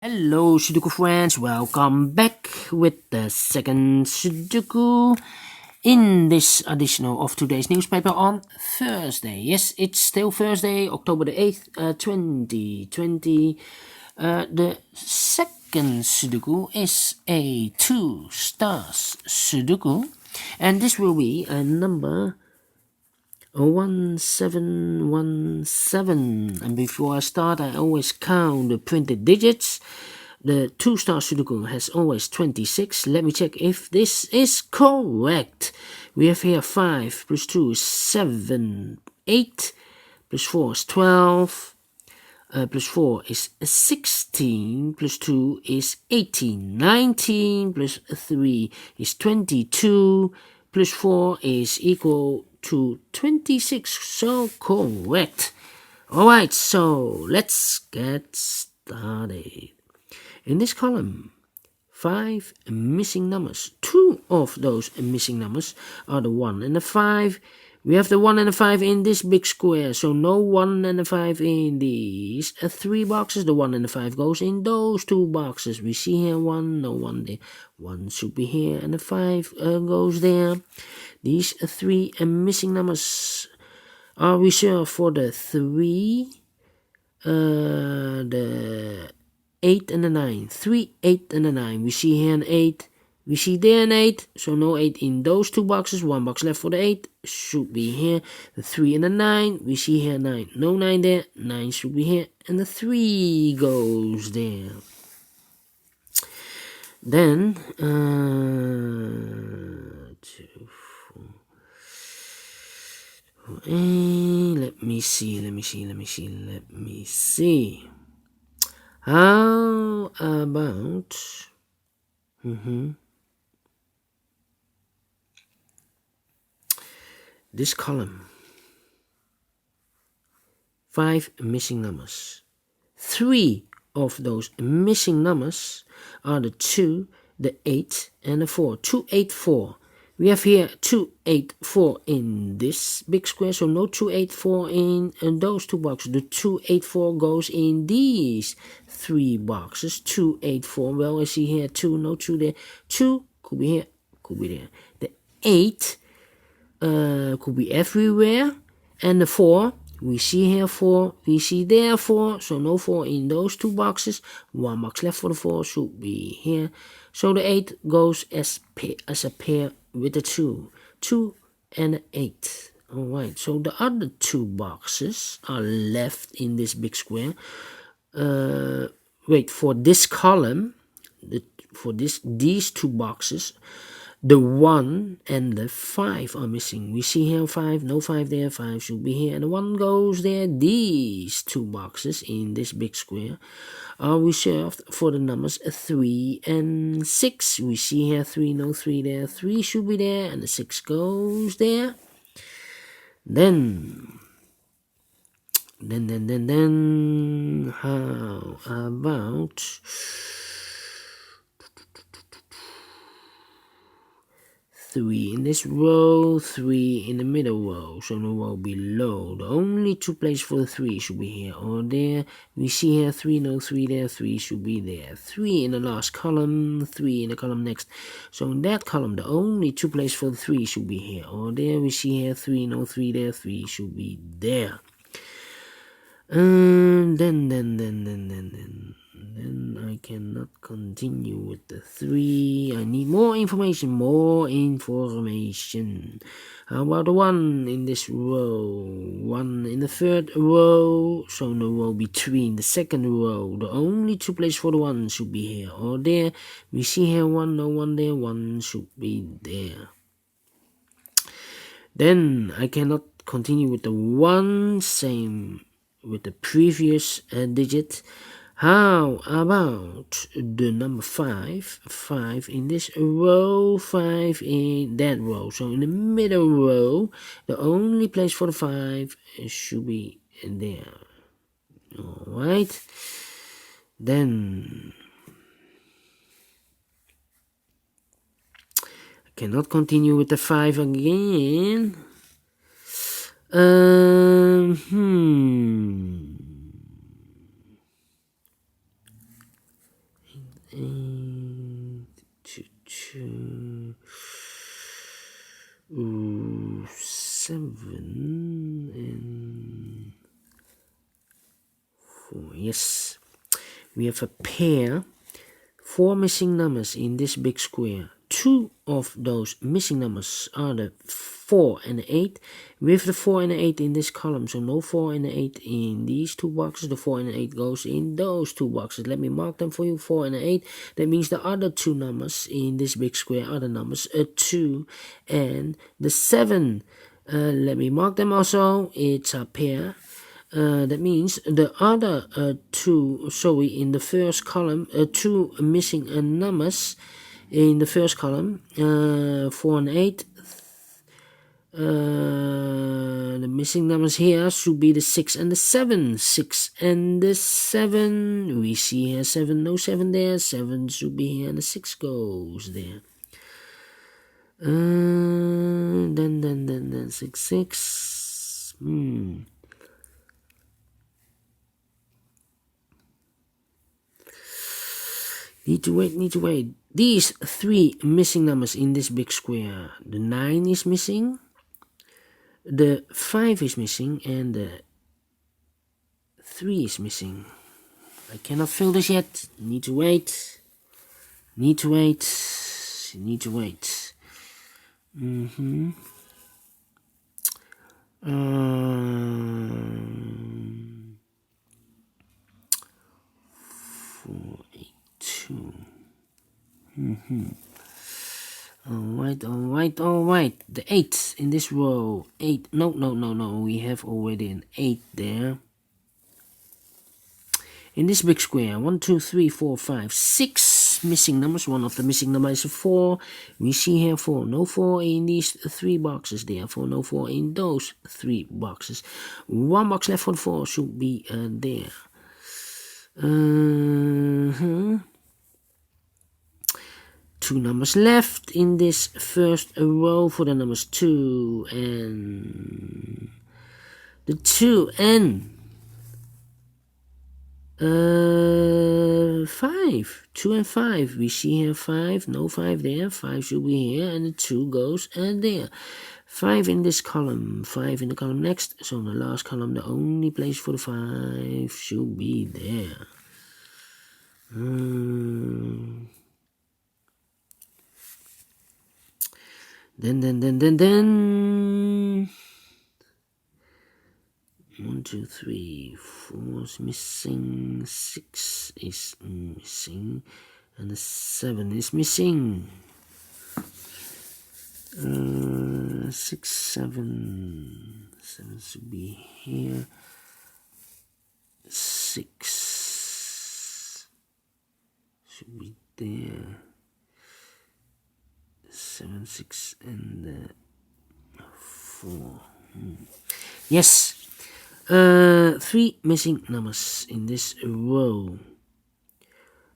Hello Sudoku friends, welcome back with the second Sudoku in this edition of today's newspaper on Thursday. Yes, it's still Thursday, October the 8th, 2020. The second Sudoku is a 2 stars Sudoku, and this will be a number 1717. And before I start, I always count the printed digits. The 2 star Sudoku has always 26. Let me check if this is correct. We have here 5 plus 2 is 7, 8 plus 4 is 12. Plus 4 is 16, plus 2 is 18, 19, plus 3 is 22, plus 4 is equal to 26, so correct. Alright, so let's get started. In this column, 5 missing numbers. 2 of those missing numbers are the 1 and the 5. We have the 1 and the 5 in this big square, so no 1 and the 5 in these 3 boxes. The 1 and the 5 goes in those 2 boxes. We see here 1, no 1 there. 1 should be here, and the 5 goes there. These 3 missing numbers are reserved for the 3, the 8 and the 9. 3, 8 and the 9. We see here an 8. We see there an 8, so no 8 in those 2 boxes. 1 box left for the 8, should be here. The 3 and the 9, we see here 9. No 9 there, 9 should be here. And the 3 goes there. Then, 2, 4. Let me see. How about... this column, 5 missing numbers. 3 of those missing numbers are the 2, the 8, and the 4. 2, 8, 4. We have here 2, 8, 4 in this big square, so no 2, 8, 4 in those 2 boxes. The 2, 8, 4 goes in these 3 boxes. 2, 8, 4. Well, I see here 2, no 2 there. 2 could be here, could be there. The 8 could be everywhere, and the 4, we see here 4, we see there 4, so no 4 in those 2 boxes. 1 box left for the 4 should be here, so the 8 goes as a pair with the 2 and the 8. Alright, so the other 2 boxes are left in this big square. For this column, for these 2 boxes, the 1 and the 5 are missing. We see here 5, no 5 there, 5 should be here, and the 1 goes there. These 2 boxes in this big square are reserved for the numbers 3 and 6. We see here 3, no 3 there, 3 should be there, and the 6 goes there. Then, how about... 3 in this row, 3 in the middle row, so the row below. The only 2 places for the 3 should be here or there. We see here 3, no 3 there, 3 should be there. 3 in the last column, 3 in the column next. So in that column, the only 2 places for the 3 should be here or there. We see here 3, no 3 there, 3 should be there. And then I cannot continue with the 3. I need more information. How about the 1 in this row? 1 in the 3rd row, so the row between the 2nd row. The only 2 places for the 1 should be here or there. We see here 1, no 1 there, 1 should be there. Then I cannot continue with the 1, same with the previous digit. How about the number 5? 5 in this row, 5 in that row. So in the middle row, the only place for the 5 should be there. Alright. Then I cannot continue with the 5 again. 8, 2, 7, and 4. Yes, we have a pair. 4 missing numbers in this big square. 2 of those missing numbers are the 4 and the 8. With the 4 and the 8 in this column, so no 4 and the 8 in these two boxes. The 4 and the 8 goes in those two boxes. Let me mark them for you. 4 and the 8. That means the other two numbers in this big square are the numbers 2 and the 7. Let me mark them also. It's a pair. That means the other two, sorry, in the first column, 2 missing numbers in the first column, 4 and 8. The missing numbers here should be the 6 and the 7. 6 and the 7. We see here 7, no 7 there. 7 should be here, and the 6 goes there. Then 6, 6. Need to wait. These 3 missing numbers in this big square. The 9 is missing, the 5 is missing, and the 3 is missing. I cannot fill this yet. Need to wait. Alright. The 8 in this row. 8. No. We have already an 8 there. In this big square, 1, 2, 3, 4, 5, 6 missing numbers. One of the missing numbers is 4. We see here 4. No 4 in these 3 boxes. Therefore, no 4 in those 3 boxes. 1 box left for the 4 should be there. 2 numbers left in this first row for the numbers 2 and the 2 and 5. 2 and 5. We see here 5. No 5 there. 5 should be here, and the 2 goes there. 5 in this column. 5 in the column next. So in the last column, the only place for the 5 should be there. Then 1, 2, 3, 4 is missing, 6 is missing, and the 7 is missing. 6, 7 should be here. 6 should be there. 7, 6, and 4. Yes. 3 missing numbers in this row.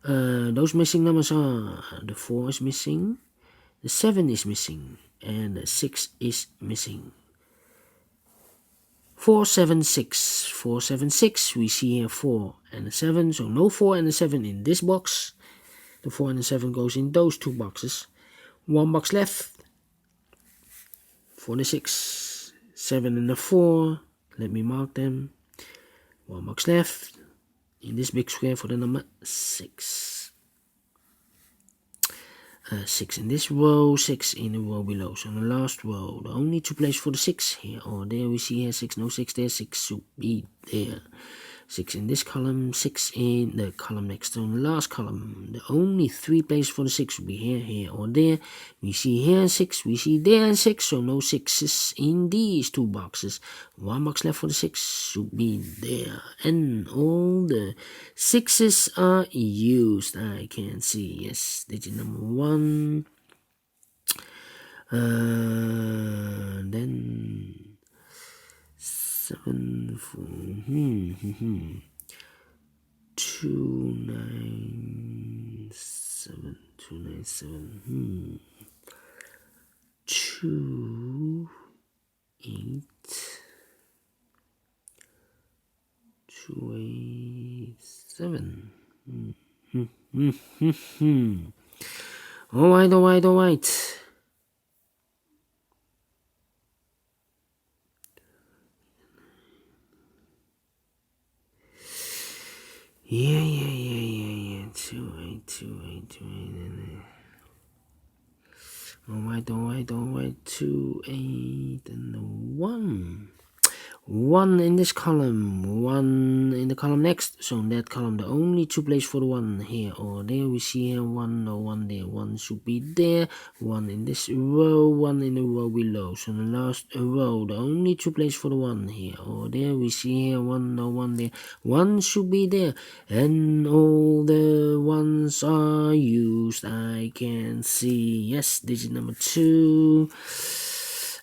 Those missing numbers are the 4 is missing, the 7 is missing, and the 6 is missing. 4, 7, 6. 4, 7, 6. We see here 4 and the 7, so no 4 and the 7 in this box. The 4 and the 7 goes in those 2 boxes. 1 box left for the 6. 7 and the 4. Let me mark them. 1 box left in this big square for the number 6. 6 in this row, 6 in the row below. So in the last row, the only 2 places for the 6 here or there. We see here 6, no 6 there, 6 should be there. 6 in this column, 6 in the column next to the last column. The only 3 places for the 6 will be here or there. We see here 6, we see there 6, so no 6s in these 2 boxes. 1 box left for the 6 should be there. And all the 6s are used. I can see, yes, digit number 1. Then 7, 4, 297, 297, 2, 8, 2, 8, 7. Alright. Yeah. 2, 8. Alright. 2, 8, and 1. 1 in this column, 1 in the column next. So in that column, the only 2 places for the 1 here or there. We see here 1, no 1 there. 1 should be there. 1 in this row, 1 in the row below. So in the last row, the only 2 places for the 1 here or there. We see here 1, no 1 there. 1 should be there. And all the 1s are used. I can see. Yes, digit number 2.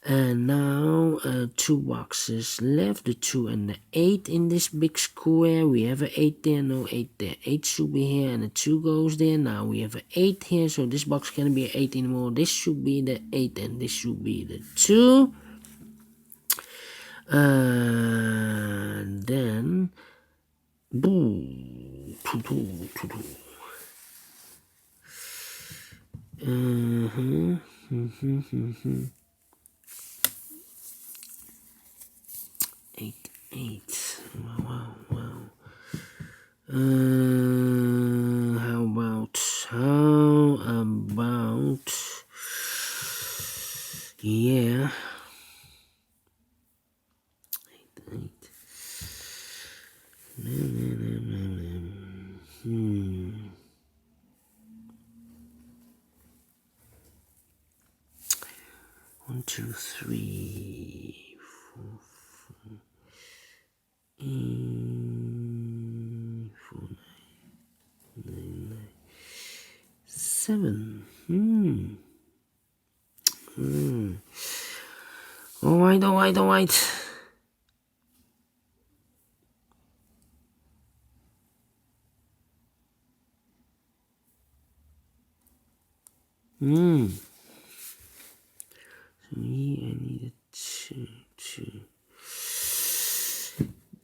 And now 2 boxes left, the 2 and the 8 in this big square. We have an 8 there, no 8 there. 8 should be here and the 2 goes there. Now we have an 8 here, so this box can't be an 8 anymore. This should be the 8 and this should be the 2. Then, boom, 8. Wow. How about? Yeah. 8. 1, 2, 3, 4, 5, 4, 9, 7. Alright. So here I need a 2.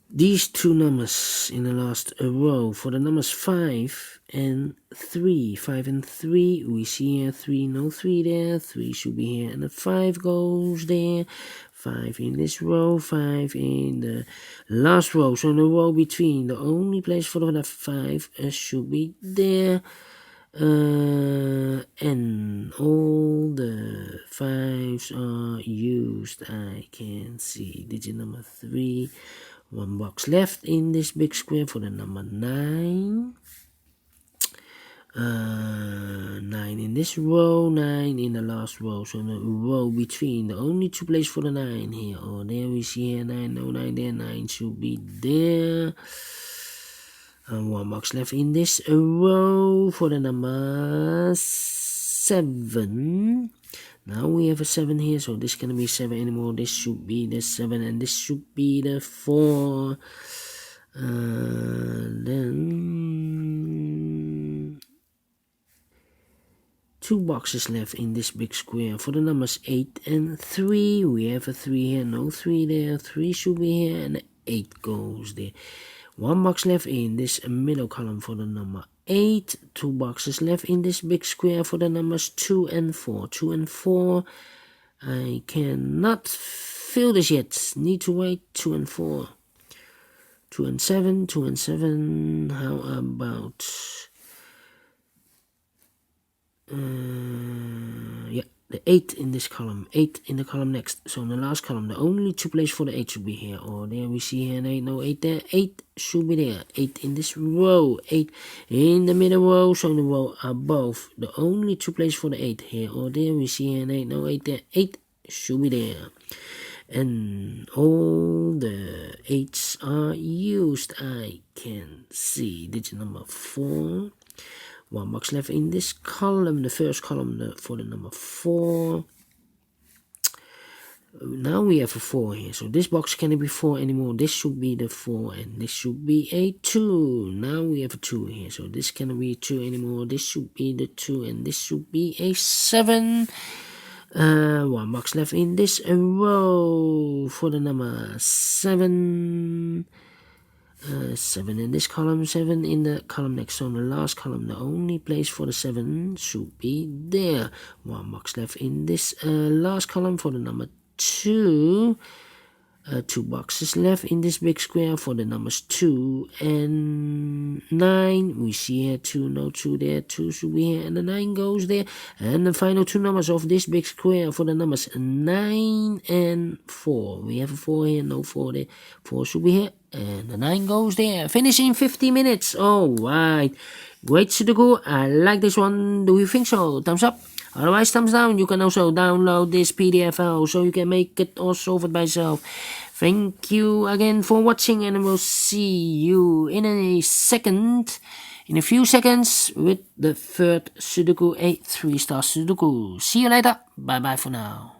These 2 numbers in the last row for the numbers 5 and 3. 5 and 3, we see here 3, no 3 there. 3 should be here and the 5 goes there. 5 in this row, 5 in the last row. So in the row between, the only place for the 5 should be there. And all the 5s are used. I can see digit number 3. 1 box left in this big square for the number 9. 9 in this row, 9 in the last row. So in the row between, the only 2 places for the 9 here or there. We see here 9, no 9 there. 9 should be there. And 1 box left in this row for the number 7. Now we have a 7 here, so this cannot be 7 anymore. This should be the 7 and this should be the 4. Then 2 boxes left in this big square for the numbers 8 and 3. We have a 3 here, no 3 there. 3 should be here and 8 goes there. 1 box left in this middle column for the number 8. 2 boxes left in this big square for the numbers 2 and 4. 2 and 4. I cannot fill this yet. Need to wait. 2 and 4. 2 and 7. 2 and 7. How about? Yeah. The 8 in this column, 8 in the column next. So in the last column, the only 2 places for the 8 should be here. Or there we see here an 8, no 8 there. 8 should be there. 8 in this row, 8 in the middle row. So in the row above, the only 2 places for the 8 here. Or there we see here an 8, no 8 there. 8 should be there. And all the 8s are used. I can see digit number 4. 1 box left in this column, the first column for the number 4. Now we have a 4 here, so this box cannot be 4 anymore. This should be the 4 and this should be a 2. Now we have a 2 here, so this cannot be 2 anymore. This should be the 2 and this should be a 7. 1 box left in this row for the number 7. 7 in this column, 7 in the column next. On the last column, the only place for the 7 should be there. 1 box left in this last column for the number 2. 2 boxes left in this big square for the numbers 2 and 9. We see here 2, no 2 there, 2 should be here, and the 9 goes there. And the final 2 numbers of this big square for the numbers 9 and 4. We have a 4 here, no 4 there, 4 should be here, and the 9 goes there. Finish in 50 minutes. Alright, great Sudoku. I like this one. Do you think so? Thumbs up. Otherwise, thumbs down. You can also download this PDF file so you can make it or solve it by yourself. Thank you again for watching, and we'll see you in a few seconds with the third Sudoku, a 3-star Sudoku. See you later. Bye bye for now.